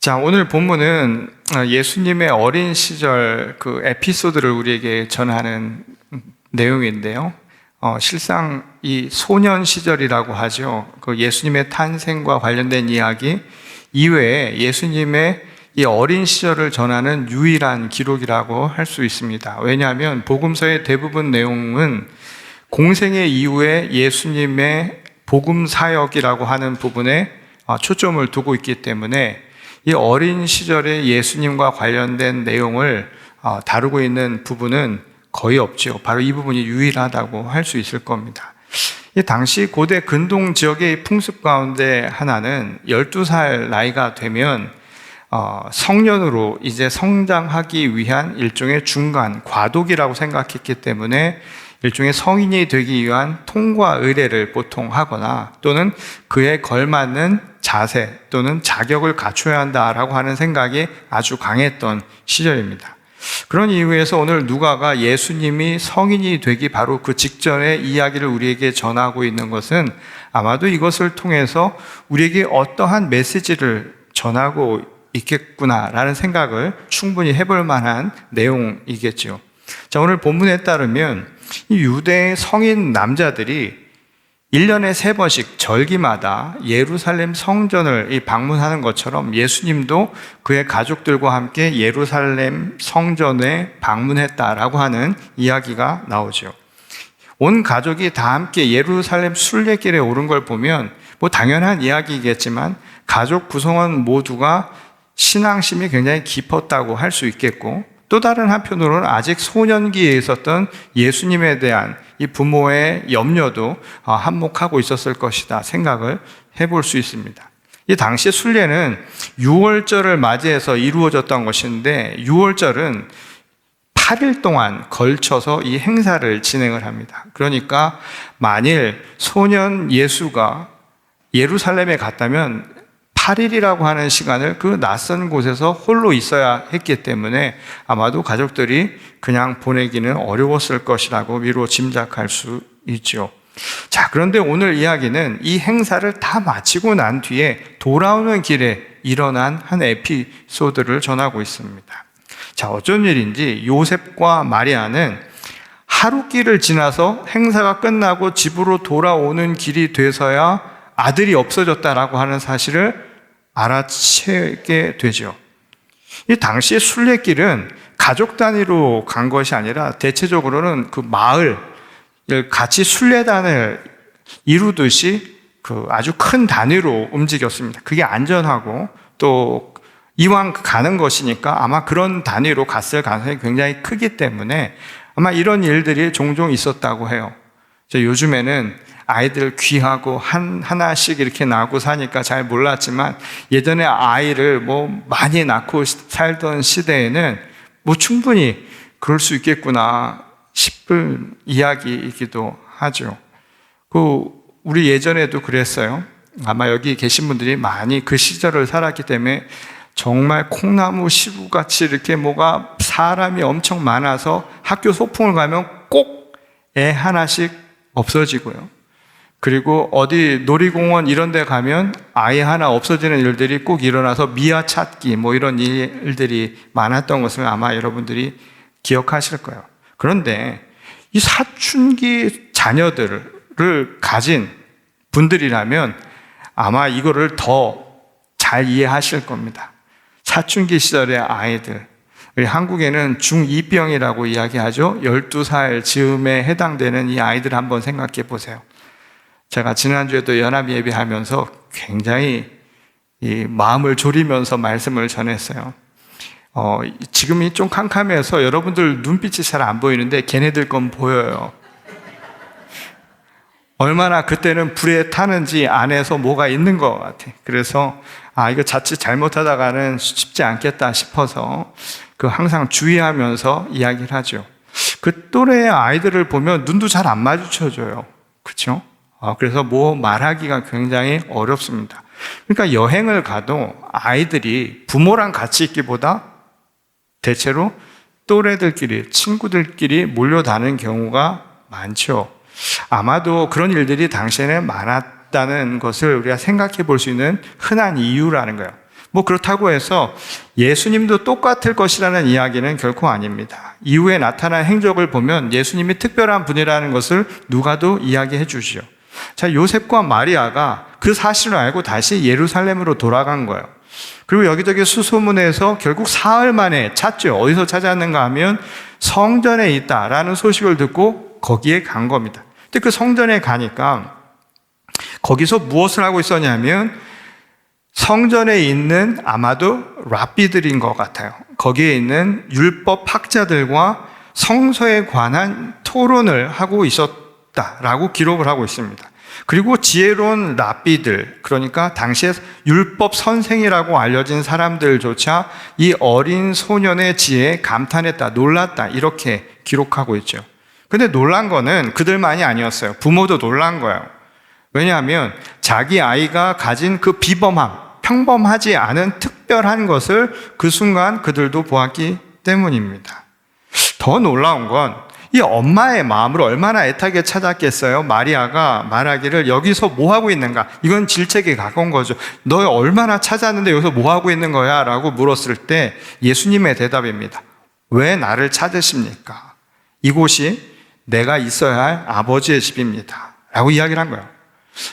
자, 오늘 본문은 예수님의 어린 시절 그 에피소드를 우리에게 전하는 내용인데요. 실상 이 소년 시절이라고 하죠. 그 예수님의 탄생과 관련된 이야기 이외에 예수님의 이 어린 시절을 전하는 유일한 기록이라고 할 수 있습니다. 왜냐하면 복음서의 대부분 내용은 공생애 이후에 예수님의 복음 사역이라고 하는 부분에 초점을 두고 있기 때문에 이 어린 시절의 예수님과 관련된 내용을 다루고 있는 부분은 거의 없죠. 바로 이 부분이 유일하다고 할 수 있을 겁니다. 당시 고대 근동 지역의 풍습 가운데 하나는 12살 나이가 되면 성년으로 이제 성장하기 위한 일종의 중간 과도기라고 생각했기 때문에 일종의 성인이 되기 위한 통과 의례를 보통 하거나 또는 그에 걸맞는 자세 또는 자격을 갖춰야 한다라고 하는 생각이 아주 강했던 시절입니다. 그런 이유에서 오늘 누가가 예수님이 성인이 되기 바로 그 직전의 이야기를 우리에게 전하고 있는 것은 아마도 이것을 통해서 우리에게 어떠한 메시지를 전하고 있겠구나라는 생각을 충분히 해볼 만한 내용이겠죠. 자, 오늘 본문에 따르면 이 유대의 성인 남자들이 1년에 3번씩 절기마다 예루살렘 성전을 방문하는 것처럼 예수님도 그의 가족들과 함께 예루살렘 성전에 방문했다라고 하는 이야기가 나오죠. 온 가족이 다 함께 예루살렘 순례길에 오른 걸 보면 뭐 당연한 이야기겠지만 가족 구성원 모두가 신앙심이 굉장히 깊었다고 할 수 있겠고, 또 다른 한편으로는 아직 소년기에 있었던 예수님에 대한 이 부모의 염려도 한몫하고 있었을 것이다 생각을 해볼 수 있습니다. 이 당시 순례는 유월절을 맞이해서 이루어졌던 것인데, 유월절은 8일 동안 걸쳐서 이 행사를 진행을 합니다. 그러니까 만일 소년 예수가 예루살렘에 갔다면 8일이라고 하는 시간을 그 낯선 곳에서 홀로 있어야 했기 때문에 아마도 가족들이 그냥 보내기는 어려웠을 것이라고 미루어 짐작할 수 있죠. 자, 그런데 오늘 이야기는 이 행사를 다 마치고 난 뒤에 돌아오는 길에 일어난 한 에피소드를 전하고 있습니다. 자, 어쩐 일인지 요셉과 마리아는 하루길을 지나서 행사가 끝나고 집으로 돌아오는 길이 돼서야 아들이 없어졌다라고 하는 사실을 알아채게 되죠. 이 당시의 순례길은 가족 단위로 간 것이 아니라 대체적으로는 그 마을, 같이 순례단을 이루듯이 그 아주 큰 단위로 움직였습니다. 그게 안전하고 또 이왕 가는 것이니까 아마 그런 단위로 갔을 가능성이 굉장히 크기 때문에 아마 이런 일들이 종종 있었다고 해요. 요즘에는 아이들 귀하고 하나씩 이렇게 낳고 사니까 잘 몰랐지만 예전에 아이를 많이 낳고 살던 시대에는 충분히 그럴 수 있겠구나 싶은 이야기이기도 하죠. 우리 예전에도 그랬어요. 아마 여기 계신 분들이 많이 그 시절을 살았기 때문에 정말 콩나무 시루같이 이렇게 사람이 엄청 많아서 학교 소풍을 가면 꼭 애 하나씩 없어지고요. 그리고 어디 놀이공원 이런 데 가면 아이 하나 없어지는 일들이 꼭 일어나서 미아 찾기 이런 일들이 많았던 것을 아마 여러분들이 기억하실 거예요. 그런데 이 사춘기 자녀들을 가진 분들이라면 아마 이거를 더 잘 이해하실 겁니다. 사춘기 시절의 아이들, 우리 한국에는 중2병이라고 이야기하죠. 12살 즈음에 해당되는 이 아이들 한번 생각해 보세요. 제가 지난주에도 연합 예배하면서 굉장히 이 마음을 졸이면서 말씀을 전했어요. 지금이 좀 캄캄해서 여러분들 눈빛이 잘 안 보이는데 걔네들 건 보여요. 얼마나 그때는 불에 타는지 안에서 뭐가 있는 것 같아. 그래서 이거 자칫 잘못하다가는 쉽지 않겠다 싶어서 항상 주의하면서 이야기를 하죠. 그 또래의 아이들을 보면 눈도 잘 안 마주쳐줘요. 그렇죠? 그래서 말하기가 굉장히 어렵습니다. 그러니까 여행을 가도 아이들이 부모랑 같이 있기보다 대체로 또래들끼리, 친구들끼리 몰려다니는 경우가 많죠. 아마도 그런 일들이 당시에는 많았다는 것을 우리가 생각해 볼 수 있는 흔한 이유라는 거예요. 뭐 그렇다고 해서 예수님도 똑같을 것이라는 이야기는 결코 아닙니다. 이후에 나타난 행적을 보면 예수님이 특별한 분이라는 것을 누가도 이야기해 주시죠. 자, 요셉과 마리아가 그 사실을 알고 다시 예루살렘으로 돌아간 거예요. 그리고 여기저기 수소문해서 결국 사흘 만에 찾죠. 어디서 찾았는가 하면 성전에 있다라는 소식을 듣고 거기에 간 겁니다. 근데 그 성전에 가니까 거기서 무엇을 하고 있었냐면 성전에 있는 아마도 랍비들인 것 같아요. 거기에 있는 율법 학자들과 성서에 관한 토론을 하고 있었다라고 기록을 하고 있습니다. 그리고 지혜로운 랍비들, 그러니까 당시에 율법 선생이라고 알려진 사람들조차 이 어린 소년의 지혜에 감탄했다, 놀랐다 이렇게 기록하고 있죠. 근데 놀란 거는 그들만이 아니었어요. 부모도 놀란 거예요. 왜냐하면 자기 아이가 가진 그 비범함, 평범하지 않은 특별한 것을 그 순간 그들도 보았기 때문입니다. 더 놀라운 건 이 엄마의 마음을 얼마나 애타게 찾았겠어요? 마리아가 말하기를 여기서 뭐 하고 있는가? 이건 질책에 가까운 거죠. 너 얼마나 찾았는데 여기서 뭐 하고 있는 거야? 라고 물었을 때 예수님의 대답입니다. 왜 나를 찾으십니까? 이곳이 내가 있어야 할 아버지의 집입니다. 라고 이야기를 한 거예요.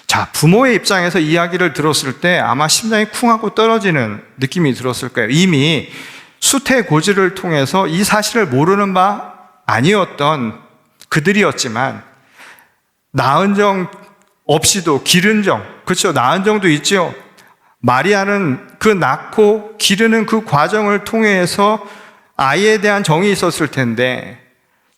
자, 부모의 입장에서 이야기를 들었을 때 아마 심장이 쿵하고 떨어지는 느낌이 들었을 거예요. 이미 수태고지를 통해서 이 사실을 모르는 바 아니었던 그들이었지만 낳은 정 없이도 기른 정, 그렇죠? 낳은 정도 있죠. 마리아는 그 낳고 기르는 그 과정을 통해서 아이에 대한 정이 있었을 텐데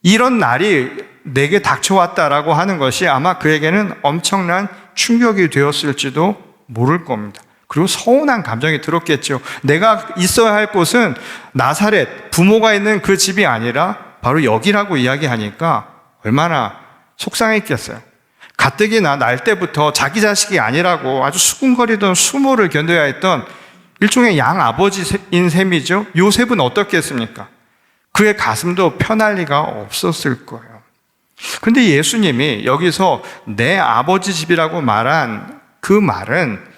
이런 날이 내게 닥쳐왔다라고 하는 것이 아마 그에게는 엄청난 충격이 되었을지도 모를 겁니다. 그리고 서운한 감정이 들었겠죠. 내가 있어야 할 곳은 나사렛, 부모가 있는 그 집이 아니라 바로 여기라고 이야기하니까 얼마나 속상했겠어요. 가뜩이나 날 때부터 자기 자식이 아니라고 아주 수군거리던 수모를 견뎌야 했던 일종의 양아버지인 셈이죠. 요셉은 어떻겠습니까? 그의 가슴도 편할 리가 없었을 거예요. 그런데 예수님이 여기서 내 아버지 집이라고 말한 그 말은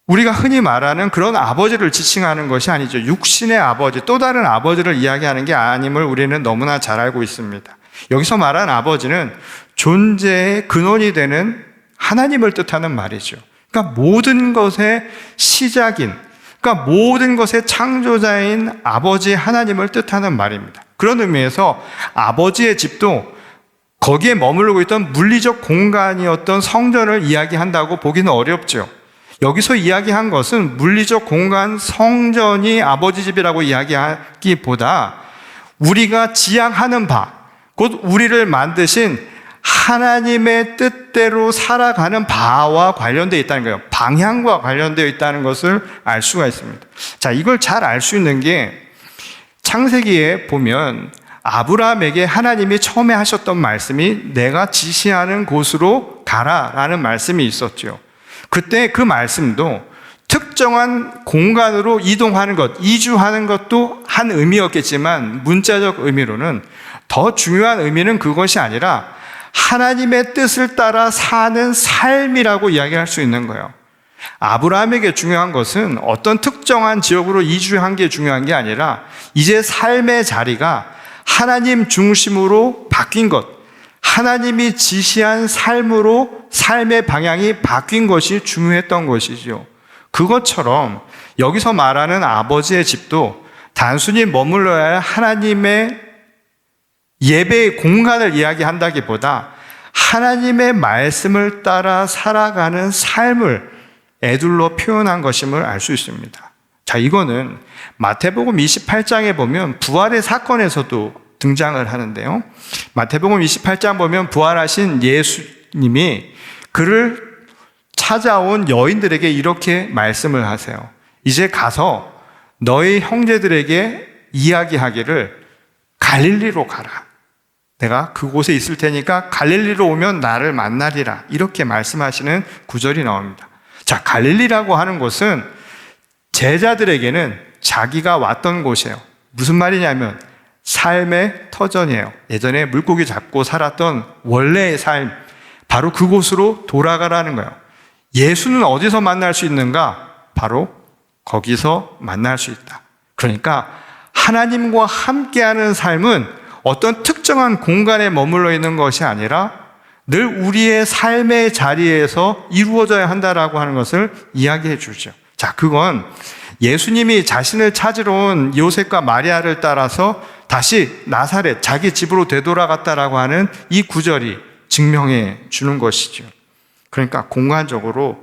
우리가 흔히 말하는 그런 아버지를 지칭하는 것이 아니죠. 육신의 아버지, 또 다른 아버지를 이야기하는 게 아님을 우리는 너무나 잘 알고 있습니다. 여기서 말한 아버지는 존재의 근원이 되는 하나님을 뜻하는 말이죠. 그러니까 모든 것의 시작인, 그러니까 모든 것의 창조자인 아버지 하나님을 뜻하는 말입니다. 그런 의미에서 아버지의 집도 거기에 머무르고 있던 물리적 공간이었던 성전을 이야기한다고 보기는 어렵죠. 여기서 이야기한 것은 물리적 공간 성전이 아버지 집이라고 이야기하기보다 우리가 지향하는 바, 곧 우리를 만드신 하나님의 뜻대로 살아가는 바와 관련되어 있다는 거예요. 방향과 관련되어 있다는 것을 알 수가 있습니다. 자, 이걸 잘 알 수 있는 게 창세기에 보면 아브라함에게 하나님이 처음에 하셨던 말씀이 내가 지시하는 곳으로 가라라는 말씀이 있었죠. 그때 그 말씀도 특정한 공간으로 이동하는 것, 이주하는 것도 한 의미였겠지만 문자적 의미로는 더 중요한 의미는 그것이 아니라 하나님의 뜻을 따라 사는 삶이라고 이야기할 수 있는 거예요. 아브라함에게 중요한 것은 어떤 특정한 지역으로 이주한 게 중요한 게 아니라 이제 삶의 자리가 하나님 중심으로 바뀐 것, 하나님이 지시한 삶으로 삶의 방향이 바뀐 것이 중요했던 것이죠. 그것처럼 여기서 말하는 아버지의 집도 단순히 머물러야 할 하나님의 예배의 공간을 이야기한다기보다 하나님의 말씀을 따라 살아가는 삶을 애둘러 표현한 것임을 알 수 있습니다. 자, 이거는 마태복음 28장에 보면 부활의 사건에서도 등장을 하는데요. 마태복음 28장 보면 부활하신 예수님이 그를 찾아온 여인들에게 이렇게 말씀을 하세요. 이제 가서 너희 형제들에게 이야기하기를 갈릴리로 가라. 내가 그곳에 있을 테니까 갈릴리로 오면 나를 만나리라. 이렇게 말씀하시는 구절이 나옵니다. 자, 갈릴리라고 하는 곳은 제자들에게는 자기가 왔던 곳이에요. 무슨 말이냐면 삶의 터전이에요. 예전에 물고기 잡고 살았던 원래의 삶, 바로 그곳으로 돌아가라는 거예요. 예수는 어디서 만날 수 있는가? 바로 거기서 만날 수 있다. 그러니까 하나님과 함께하는 삶은 어떤 특정한 공간에 머물러 있는 것이 아니라 늘 우리의 삶의 자리에서 이루어져야 한다라고 하는 것을 이야기해 주죠. 자, 그건 예수님이 자신을 찾으러 온 요셉과 마리아를 따라서 다시 나사렛, 자기 집으로 되돌아갔다라고 하는 이 구절이 증명해 주는 것이죠. 그러니까 공간적으로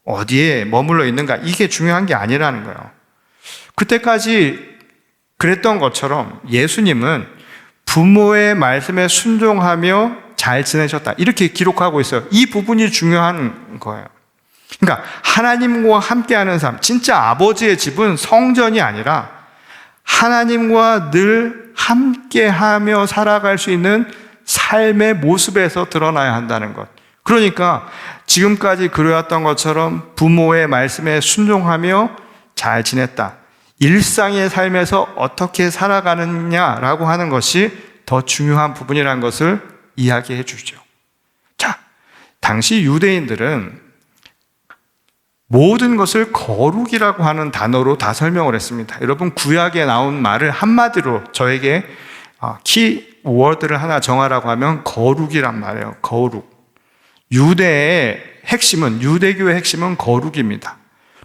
어디에 머물러 있는가, 이게 중요한 게 아니라는 거예요. 그때까지 그랬던 것처럼 예수님은 부모의 말씀에 순종하며 잘 지내셨다, 이렇게 기록하고 있어요. 이 부분이 중요한 거예요. 그러니까 하나님과 함께하는 삶, 진짜 아버지의 집은 성전이 아니라 하나님과 늘 함께하며 살아갈 수 있는 삶의 모습에서 드러나야 한다는 것. 그러니까 지금까지 그려왔던 것처럼 부모의 말씀에 순종하며 잘 지냈다, 일상의 삶에서 어떻게 살아가느냐라고 하는 것이 더 중요한 부분이라는 것을 이야기해 주죠. 자, 당시 유대인들은 모든 것을 거룩이라고 하는 단어로 다 설명을 했습니다. 여러분, 구약에 나온 말을 한마디로 저에게 키워드를 하나 정하라고 하면 거룩이란 말이에요. 거룩. 유대의 핵심은, 유대교의 핵심은 거룩입니다.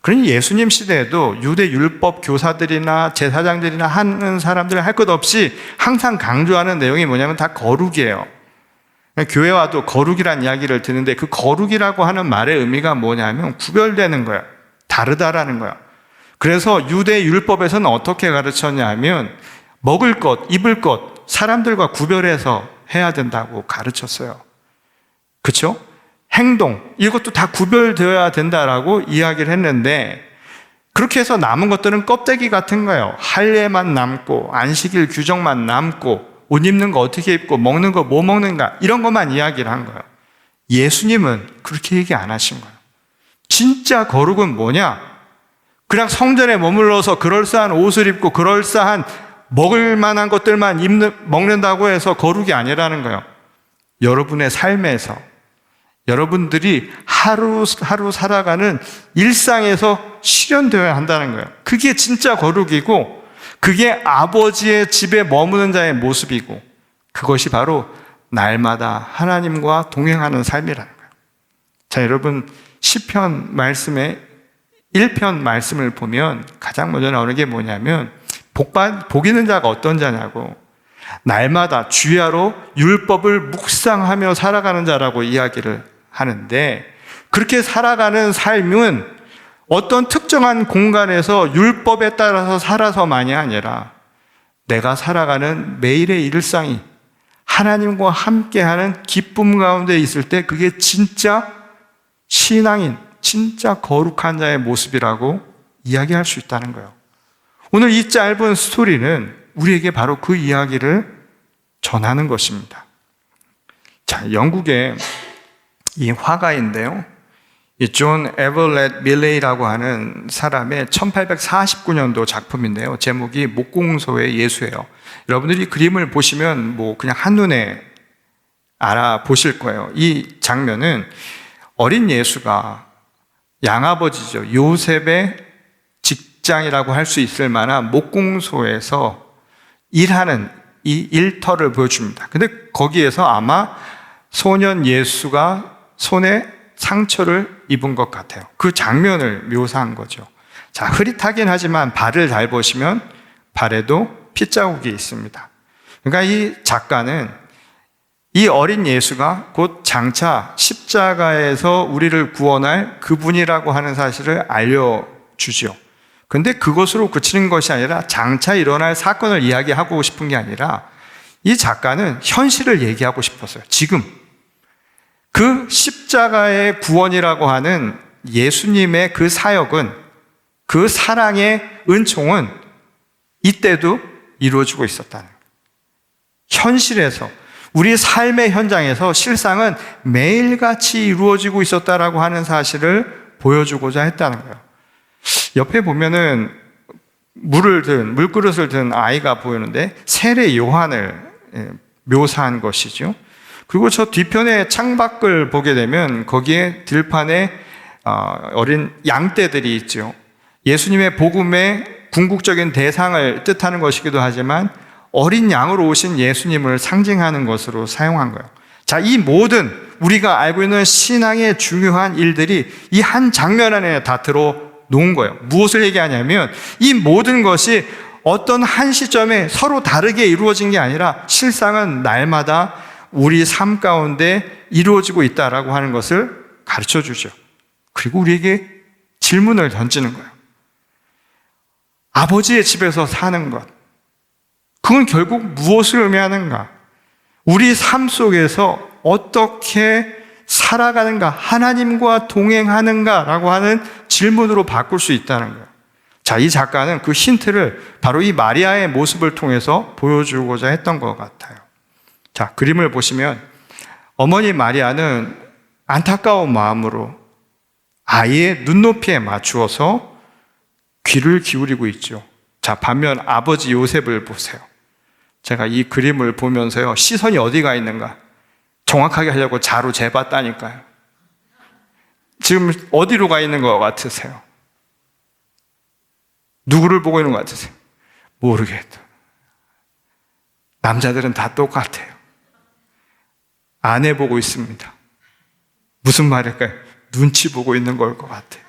그러니 예수님 시대에도 유대 율법 교사들이나 제사장들이나 하는 사람들 할 것 없이 항상 강조하는 내용이 뭐냐면 다 거룩이에요. 교회 와도 거룩이란 이야기를 듣는데 그 거룩이라고 하는 말의 의미가 뭐냐면 구별되는 거야. 다르다라는 거야. 그래서 유대 율법에서는 어떻게 가르쳤냐면 먹을 것, 입을 것, 사람들과 구별해서 해야 된다고 가르쳤어요. 그렇죠? 행동, 이것도 다 구별되어야 된다라고 이야기를 했는데, 그렇게 해서 남은 것들은 껍데기 같은 거예요. 할례만 남고 안식일 규정만 남고 옷 입는 거 어떻게 입고 먹는 거 뭐 먹는가, 이런 것만 이야기를 한 거예요. 예수님은 그렇게 얘기 안 하신 거예요. 진짜 거룩은 뭐냐? 그냥 성전에 머물러서 그럴싸한 옷을 입고 그럴싸한 먹을 만한 것들만 먹는다고 해서 거룩이 아니라는 거예요. 여러분의 삶에서, 여러분들이 하루하루 살아가는 일상에서 실현되어야 한다는 거예요. 그게 진짜 거룩이고, 그게 아버지의 집에 머무는 자의 모습이고, 그것이 바로 날마다 하나님과 동행하는 삶이라는 거예요. 자, 여러분, 시편 말씀에 1편 말씀을 보면 가장 먼저 나오는 게 뭐냐면 복 있는 자가 어떤 자냐고, 날마다 주야로 율법을 묵상하며 살아가는 자라고 이야기를 하는데, 그렇게 살아가는 삶은 어떤 특정한 공간에서 율법에 따라서 살아서만이 아니라 내가 살아가는 매일의 일상이 하나님과 함께하는 기쁨 가운데 있을 때 그게 진짜 신앙인, 진짜 거룩한 자의 모습이라고 이야기할 수 있다는 거예요. 오늘 이 짧은 스토리는 우리에게 바로 그 이야기를 전하는 것입니다. 자, 영국의 이 화가인데요, 이 존 에버렛 밀레이라고 하는 사람의 1849년도 작품인데요, 제목이 목공소의 예수예요. 여러분들이 그림을 보시면 뭐 그냥 한눈에 알아보실 거예요. 이 장면은 어린 예수가 양아버지죠, 요셉의 직장이라고 할 수 있을 만한 목공소에서 일하는 이 일터를 보여줍니다. 근데 거기에서 아마 소년 예수가 손에 상처를 입은 것 같아요. 그 장면을 묘사한 거죠. 자, 흐릿하긴 하지만 발을 잘 보시면 발에도 핏자국이 있습니다. 그러니까 이 작가는 이 어린 예수가 곧 장차 십자가에서 우리를 구원할 그분이라고 하는 사실을 알려주죠. 근데 그것으로 그치는 것이 아니라 장차 일어날 사건을 이야기하고 싶은 게 아니라 이 작가는 현실을 얘기하고 싶었어요. 지금 그 십자가의 구원이라고 하는 예수님의 그 사역은, 그 사랑의 은총은 이때도 이루어지고 있었다는 거예요. 현실에서, 우리 삶의 현장에서 실상은 매일같이 이루어지고 있었다라고 하는 사실을 보여주고자 했다는 거예요. 옆에 보면은 물그릇을 든 아이가 보이는데 세례 요한을 묘사한 것이죠. 그리고 저 뒤편에 창밖을 보게 되면 거기에 들판에 어린 양떼들이 있죠. 예수님의 복음의 궁극적인 대상을 뜻하는 것이기도 하지만 어린 양으로 오신 예수님을 상징하는 것으로 사용한 거예요. 자, 이 모든 우리가 알고 있는 신앙의 중요한 일들이 이 한 장면 안에 다 들어놓은 거예요. 무엇을 얘기하냐면 이 모든 것이 어떤 한 시점에 서로 다르게 이루어진 게 아니라 실상은 날마다 우리 삶 가운데 이루어지고 있다라고 하는 것을 가르쳐 주죠. 그리고 우리에게 질문을 던지는 거예요. 아버지의 집에서 사는 것, 그건 결국 무엇을 의미하는가? 우리 삶 속에서 어떻게 살아가는가? 하나님과 동행하는가라고 하는 질문으로 바꿀 수 있다는 거예요. 자, 이 작가는 그 힌트를 바로 이 마리아의 모습을 통해서 보여주고자 했던 것 같아요. 자, 그림을 보시면 어머니 마리아는 안타까운 마음으로 아이의 눈높이에 맞추어서 귀를 기울이고 있죠. 자, 반면 아버지 요셉을 보세요. 제가 이 그림을 보면서요, 시선이 어디가 있는가? 정확하게 하려고 자로 재봤다니까요. 지금 어디로 가 있는 것 같으세요? 누구를 보고 있는 것 같으세요? 모르겠다. 남자들은 다 똑같아요. 아내 보고 있습니다. 무슨 말일까요? 눈치 보고 있는 걸 것 같아요.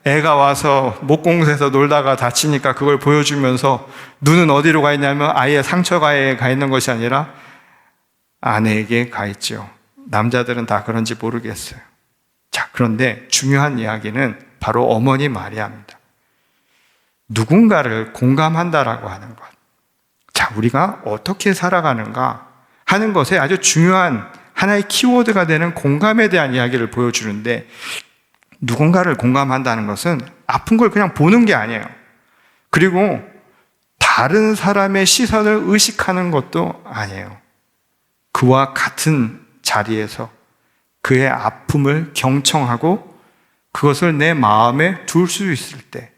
애가 와서 목공소에서 놀다가 다치니까 그걸 보여주면서 눈은 어디로 가 있냐면 아이의 상처가에 가 있는 것이 아니라 아내에게 가 있죠. 남자들은 다 그런지 모르겠어요. 자, 그런데 중요한 이야기는 바로 어머니 마리아입니다. 누군가를 공감한다라고 하는 것. 자, 우리가 어떻게 살아가는가 하는 것에 아주 중요한 하나의 키워드가 되는 공감에 대한 이야기를 보여주는데, 누군가를 공감한다는 것은 아픈 걸 그냥 보는 게 아니에요. 그리고 다른 사람의 시선을 의식하는 것도 아니에요. 그와 같은 자리에서 그의 아픔을 경청하고 그것을 내 마음에 둘 수 있을 때,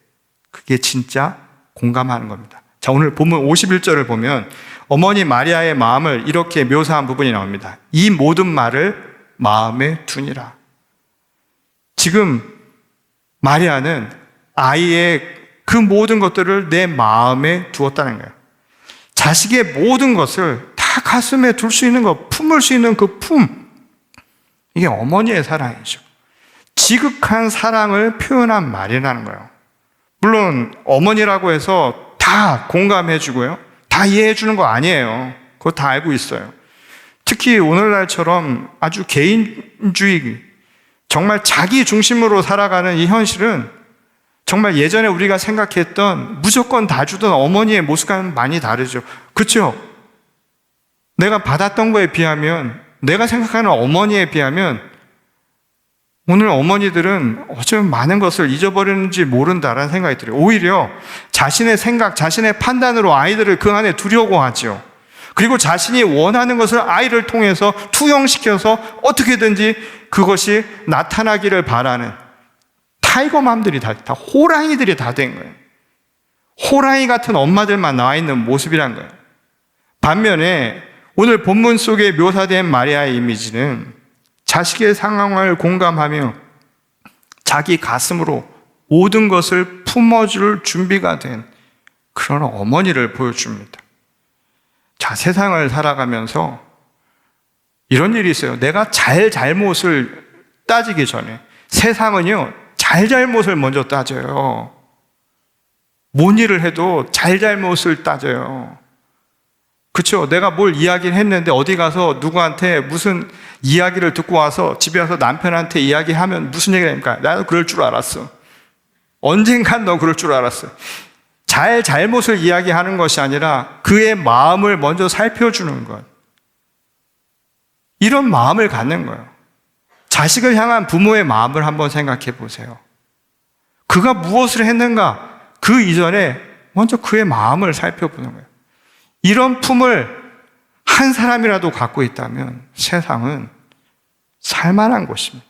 그게 진짜 공감하는 겁니다. 자, 오늘 본문 51절을 보면 어머니 마리아의 마음을 이렇게 묘사한 부분이 나옵니다. 이 모든 말을 마음에 두니라. 지금 마리아는 아이의 그 모든 것들을 내 마음에 두었다는 거예요. 자식의 모든 것을 다 가슴에 둘 수 있는 것, 품을 수 있는 그 품, 이게 어머니의 사랑이죠. 지극한 사랑을 표현한 말이라는 거예요. 물론 어머니라고 해서 다 공감해 주고요, 다 이해해 주는 거 아니에요. 그거 다 알고 있어요. 특히 오늘날처럼 아주 개인주의, 정말 자기 중심으로 살아가는 이 현실은 정말 예전에 우리가 생각했던 무조건 다 주던 어머니의 모습과는 많이 다르죠. 그렇죠? 내가 받았던 거에 비하면, 내가 생각하는 어머니에 비하면 오늘 어머니들은 어쩌면 많은 것을 잊어버리는지 모른다라는 생각이 들어요. 오히려 자신의 생각, 자신의 판단으로 아이들을 그 안에 두려고 하죠. 그리고 자신이 원하는 것을 아이를 통해서 투영시켜서 어떻게든지 그것이 나타나기를 바라는 타이거맘들이 다 호랑이들이 다 된 거예요. 호랑이 같은 엄마들만 나와 있는 모습이란 거예요. 반면에 오늘 본문 속에 묘사된 마리아의 이미지는 자식의 상황을 공감하며 자기 가슴으로 모든 것을 품어줄 준비가 된 그런 어머니를 보여줍니다. 자, 세상을 살아가면서 이런 일이 있어요. 내가 잘못을 따지기 전에 세상은요, 잘못을 먼저 따져요. 뭔 일을 해도 잘못을 따져요. 그렇죠? 내가 뭘 이야기를 했는데 어디 가서 누구한테 무슨 이야기를 듣고 와서 집에 와서 남편한테 이야기하면 무슨 얘기를 합니까? 나도 그럴 줄 알았어. 언젠간 너 그럴 줄 알았어. 잘못을 이야기하는 것이 아니라 그의 마음을 먼저 살펴주는 것. 이런 마음을 갖는 거예요. 자식을 향한 부모의 마음을 한번 생각해 보세요. 그가 무엇을 했는가? 그 이전에 먼저 그의 마음을 살펴보는 거예요. 이런 품을 한 사람이라도 갖고 있다면 세상은 살만한 곳입니다.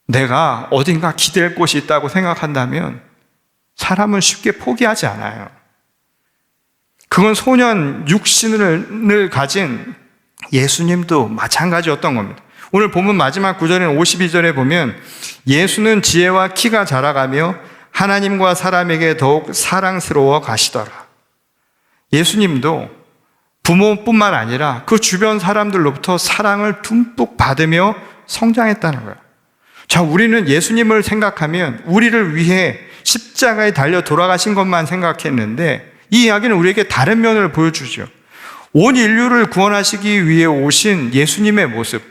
내가 어딘가 기댈 곳이 있다고 생각한다면 사람은 쉽게 포기하지 않아요. 그건 소년 육신을 가진 예수님도 마찬가지였던 겁니다. 오늘 본문 마지막 구절인 52절에 보면 예수는 지혜와 키가 자라가며 하나님과 사람에게 더욱 사랑스러워 가시더라. 예수님도 부모뿐만 아니라 그 주변 사람들로부터 사랑을 듬뿍 받으며 성장했다는 거예요. 자, 우리는 예수님을 생각하면 우리를 위해 십자가에 달려 돌아가신 것만 생각했는데 이 이야기는 우리에게 다른 면을 보여주죠. 온 인류를 구원하시기 위해 오신 예수님의 모습,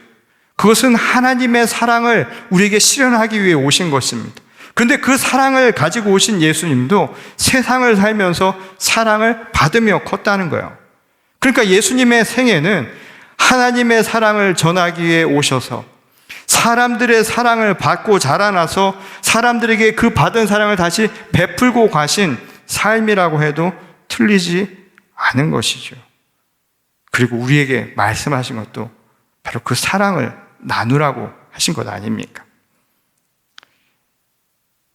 그것은 하나님의 사랑을 우리에게 실현하기 위해 오신 것입니다. 그런데 그 사랑을 가지고 오신 예수님도 세상을 살면서 사랑을 받으며 컸다는 거예요. 그러니까 예수님의 생애는 하나님의 사랑을 전하기 위해 오셔서 사람들의 사랑을 받고 자라나서 사람들에게 그 받은 사랑을 다시 베풀고 가신 삶이라고 해도 틀리지 않은 것이죠. 그리고 우리에게 말씀하신 것도 바로 그 사랑을 나누라고 하신 것 아닙니까?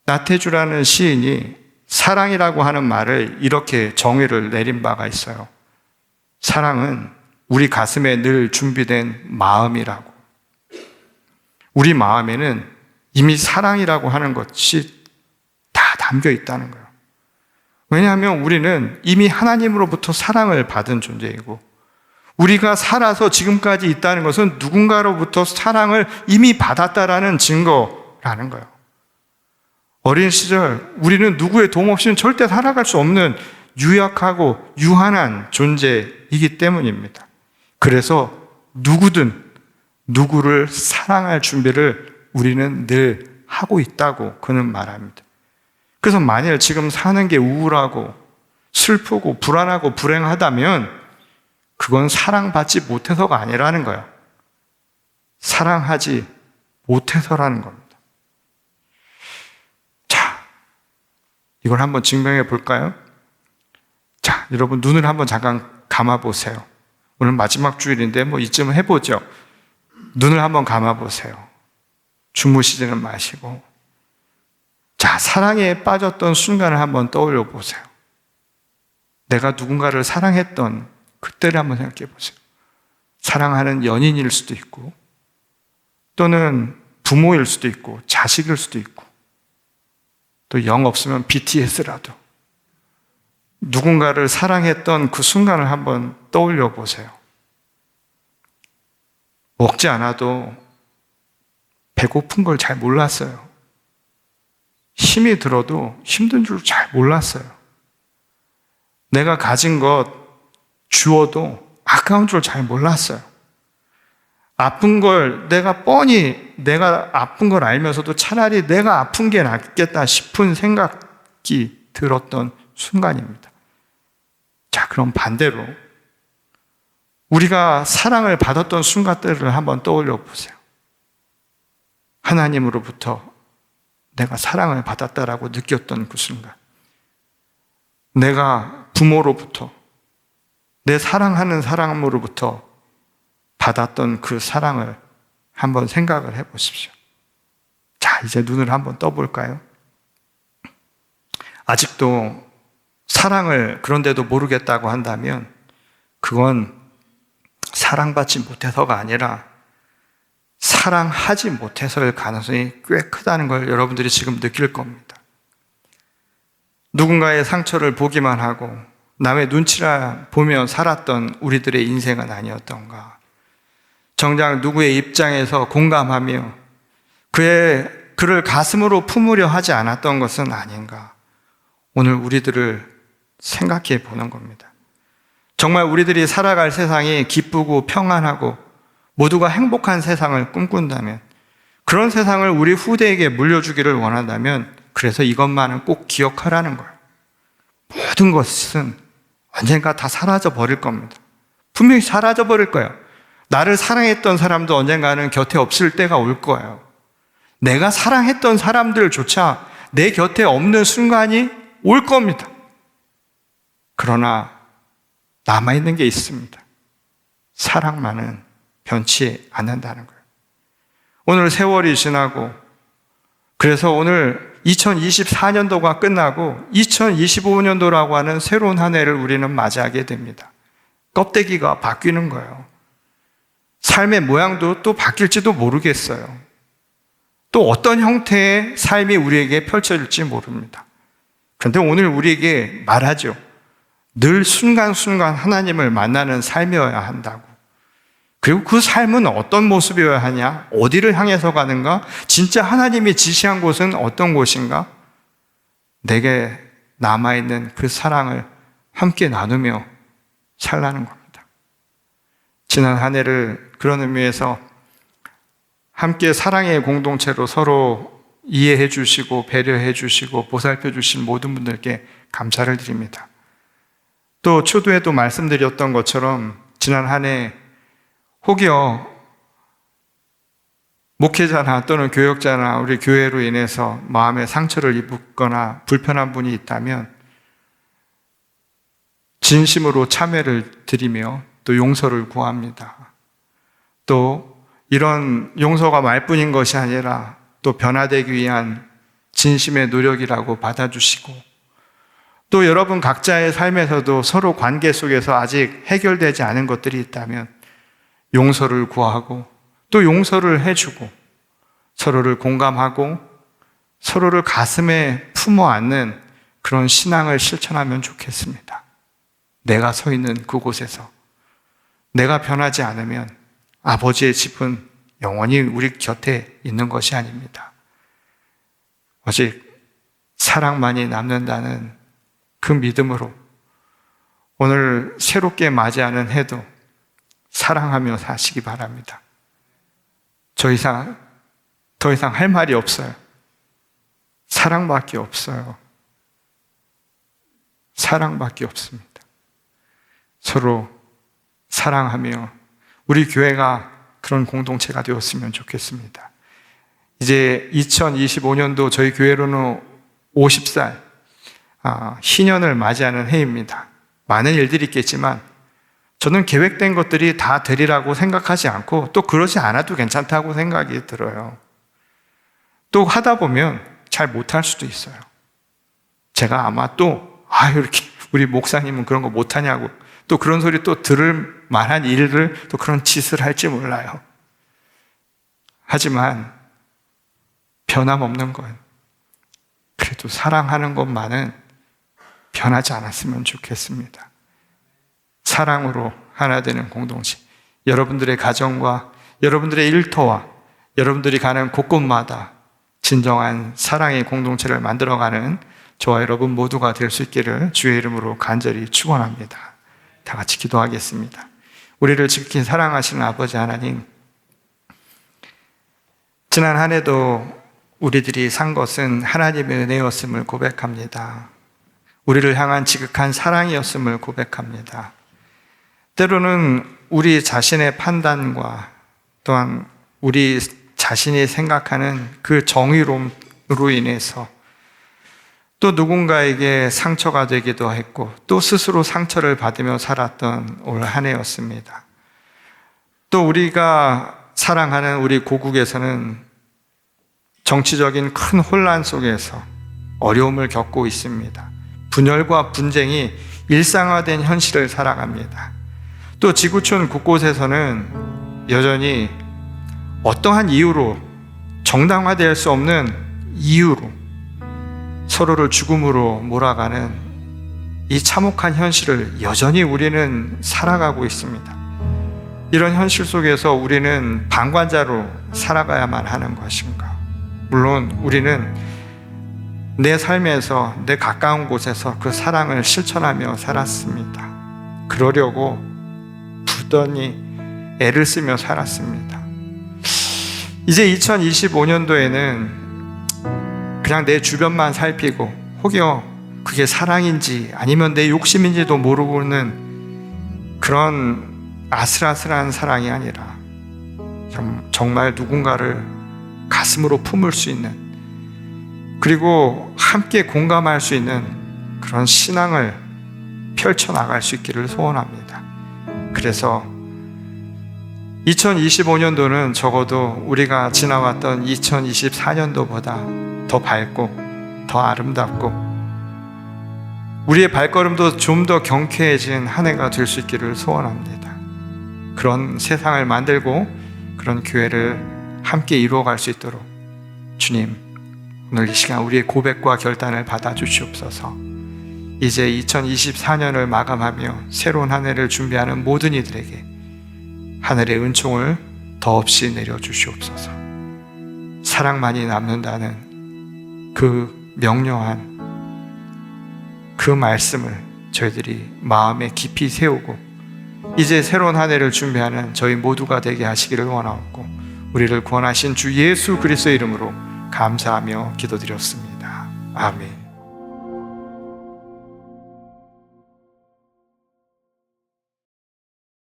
나태주라는 시인이 사랑이라고 하는 말을 이렇게 정의를 내린 바가 있어요. 사랑은 우리 가슴에 늘 준비된 마음이라고. 우리 마음에는 이미 사랑이라고 하는 것이 다 담겨 있다는 거예요. 왜냐하면 우리는 이미 하나님으로부터 사랑을 받은 존재이고 우리가 살아서 지금까지 있다는 것은 누군가로부터 사랑을 이미 받았다라는 증거라는 거예요. 어린 시절 우리는 누구의 도움 없이는 절대 살아갈 수 없는 유약하고 유한한 존재이기 때문입니다. 그래서 누구든 누구를 사랑할 준비를 우리는 늘 하고 있다고 그는 말합니다. 그래서 만일 지금 사는 게 우울하고 슬프고 불안하고 불행하다면 그건 사랑받지 못해서가 아니라는 거예요. 사랑하지 못해서라는 겁니다. 자, 이걸 한번 증명해 볼까요? 자, 여러분 눈을 한번 잠깐 감아 보세요. 오늘 마지막 주일인데 뭐 이쯤은 해보죠. 눈을 한번 감아 보세요. 주무시지는 마시고. 자, 사랑에 빠졌던 순간을 한번 떠올려 보세요. 내가 누군가를 사랑했던 그때를 한번 생각해 보세요. 사랑하는 연인일 수도 있고, 또는 부모일 수도 있고, 자식일 수도 있고, 또 영 없으면 BTS라도. 누군가를 사랑했던 그 순간을 한번 떠올려 보세요. 먹지 않아도 배고픈 걸 잘 몰랐어요. 힘이 들어도 힘든 줄 잘 몰랐어요. 내가 가진 것 주어도 아까운 줄 잘 몰랐어요. 아픈 걸 내가 아픈 걸 알면서도 차라리 내가 아픈 게 낫겠다 싶은 생각이 들었던 순간입니다. 자, 그럼 반대로 우리가 사랑을 받았던 순간들을 한번 떠올려 보세요. 하나님으로부터 내가 사랑을 받았다라고 느꼈던 그 순간. 내가 부모로부터, 내 사랑하는 사람으로부터 받았던 그 사랑을 한번 생각을 해 보십시오. 자, 이제 눈을 한번 떠볼까요? 아직도 사랑을 그런데도 모르겠다고 한다면 그건 사랑받지 못해서가 아니라 사랑하지 못해서일 가능성이 꽤 크다는 걸 여러분들이 지금 느낄 겁니다. 누군가의 상처를 보기만 하고 남의 눈치를 보며 살았던 우리들의 인생은 아니었던가. 정작 누구의 입장에서 공감하며 그를 가슴으로 품으려 하지 않았던 것은 아닌가. 오늘 우리들을 생각해 보는 겁니다. 정말 우리들이 살아갈 세상이 기쁘고 평안하고 모두가 행복한 세상을 꿈꾼다면, 그런 세상을 우리 후대에게 물려주기를 원한다면, 그래서 이것만은 꼭 기억하라는 거예요. 모든 것은 언젠가 다 사라져 버릴 겁니다. 분명히 사라져 버릴 거예요. 나를 사랑했던 사람도 언젠가는 곁에 없을 때가 올 거예요. 내가 사랑했던 사람들조차 내 곁에 없는 순간이 올 겁니다. 그러나 남아있는 게 있습니다. 사랑만은 변치 않는다는 거예요. 오늘 세월이 지나고, 그래서 오늘 2024년도가 끝나고 2025년도라고 하는 새로운 한 해를 우리는 맞이하게 됩니다. 껍데기가 바뀌는 거예요. 삶의 모양도 또 바뀔지도 모르겠어요. 또 어떤 형태의 삶이 우리에게 펼쳐질지 모릅니다. 그런데 오늘 우리에게 말하죠. 늘 순간순간 하나님을 만나는 삶이어야 한다고. 그리고 그 삶은 어떤 모습이어야 하냐? 어디를 향해서 가는가? 진짜 하나님이 지시한 곳은 어떤 곳인가? 내게 남아있는 그 사랑을 함께 나누며 살라는 겁니다. 지난 한 해를 그런 의미에서 함께 사랑의 공동체로 서로 이해해 주시고 배려해 주시고 보살펴 주신 모든 분들께 감사를 드립니다. 또 초두에도 말씀드렸던 것처럼 지난 한 해 혹여 목회자나 또는 교역자나 우리 교회로 인해서 마음에 상처를 입거나 불편한 분이 있다면 진심으로 참회를 드리며 또 용서를 구합니다. 또 이런 용서가 말뿐인 것이 아니라 또 변화되기 위한 진심의 노력이라고 받아주시고 또 여러분 각자의 삶에서도 서로 관계 속에서 아직 해결되지 않은 것들이 있다면 용서를 구하고 또 용서를 해주고 서로를 공감하고 서로를 가슴에 품어 안는 그런 신앙을 실천하면 좋겠습니다. 내가 서 있는 그곳에서 내가 변하지 않으면 아버지의 집은 영원히 우리 곁에 있는 것이 아닙니다. 오직 사랑만이 남는다는 그 믿음으로 오늘 새롭게 맞이하는 해도 사랑하며 사시기 바랍니다. 더 이상 할 말이 없어요. 사랑밖에 없어요. 사랑밖에 없습니다. 서로 사랑하며 우리 교회가 그런 공동체가 되었으면 좋겠습니다. 이제 2025년도 저희 교회로는 50살 희년을 맞이하는 해입니다. 많은 일들이 있겠지만 저는 계획된 것들이 다 되리라고 생각하지 않고 또 그러지 않아도 괜찮다고 생각이 들어요. 또 하다 보면 잘 못할 수도 있어요. 제가 아마 또 이렇게 우리 목사님은 그런 거 못하냐고 또 그런 소리 또 들을 만한 일을 또 그런 짓을 할지 몰라요. 하지만 변함없는 건 그래도 사랑하는 것만은 변하지 않았으면 좋겠습니다. 사랑으로 하나 되는 공동체, 여러분들의 가정과 여러분들의 일터와 여러분들이 가는 곳곳마다 진정한 사랑의 공동체를 만들어가는 저와 여러분 모두가 될 수 있기를 주의 이름으로 간절히 축원합니다. 다 같이 기도하겠습니다. 우리를 지극히 사랑하시는 아버지 하나님, 지난 한 해도 우리들이 산 것은 하나님의 은혜였음을 고백합니다. 우리를 향한 지극한 사랑이었음을 고백합니다. 때로는 우리 자신의 판단과 또한 우리 자신이 생각하는 그 정의로움으로 인해서 또 누군가에게 상처가 되기도 했고 또 스스로 상처를 받으며 살았던 올 한 해였습니다. 또 우리가 사랑하는 우리 고국에서는 정치적인 큰 혼란 속에서 어려움을 겪고 있습니다. 분열과 분쟁이 일상화된 현실을 살아갑니다. 또 지구촌 곳곳에서는 여전히 어떠한 이유로 정당화될 수 없는 이유로 서로를 죽음으로 몰아가는 이 참혹한 현실을 여전히 우리는 살아가고 있습니다. 이런 현실 속에서 우리는 방관자로 살아가야만 하는 것인가? 물론 우리는 내 삶에서 내 가까운 곳에서 그 사랑을 실천하며 살았습니다. 그러려고 부단히 애를 쓰며 살았습니다. 이제 2025년도에는 그냥 내 주변만 살피고 혹여 그게 사랑인지 아니면 내 욕심인지도 모르는 그런 아슬아슬한 사랑이 아니라 정말 누군가를 가슴으로 품을 수 있는 그리고 함께 공감할 수 있는 그런 신앙을 펼쳐나갈 수 있기를 소원합니다. 그래서 2025년도는 적어도 우리가 지나왔던 2024년도보다 더 밝고 더 아름답고 우리의 발걸음도 좀 더 경쾌해진 한 해가 될 수 있기를 소원합니다. 그런 세상을 만들고 그런 교회를 함께 이루어갈 수 있도록 주님, 오늘 이 시간 우리의 고백과 결단을 받아 주시옵소서. 이제 2024년을 마감하며 새로운 한 해를 준비하는 모든 이들에게 하늘의 은총을 더없이 내려주시옵소서. 사랑만이 남는다는 그 명료한 그 말씀을 저희들이 마음에 깊이 세우고 이제 새로운 한 해를 준비하는 저희 모두가 되게 하시기를 원하옵고 우리를 구원하신 주 예수 그리스도의 이름으로 감사하며 기도드렸습니다. 아멘.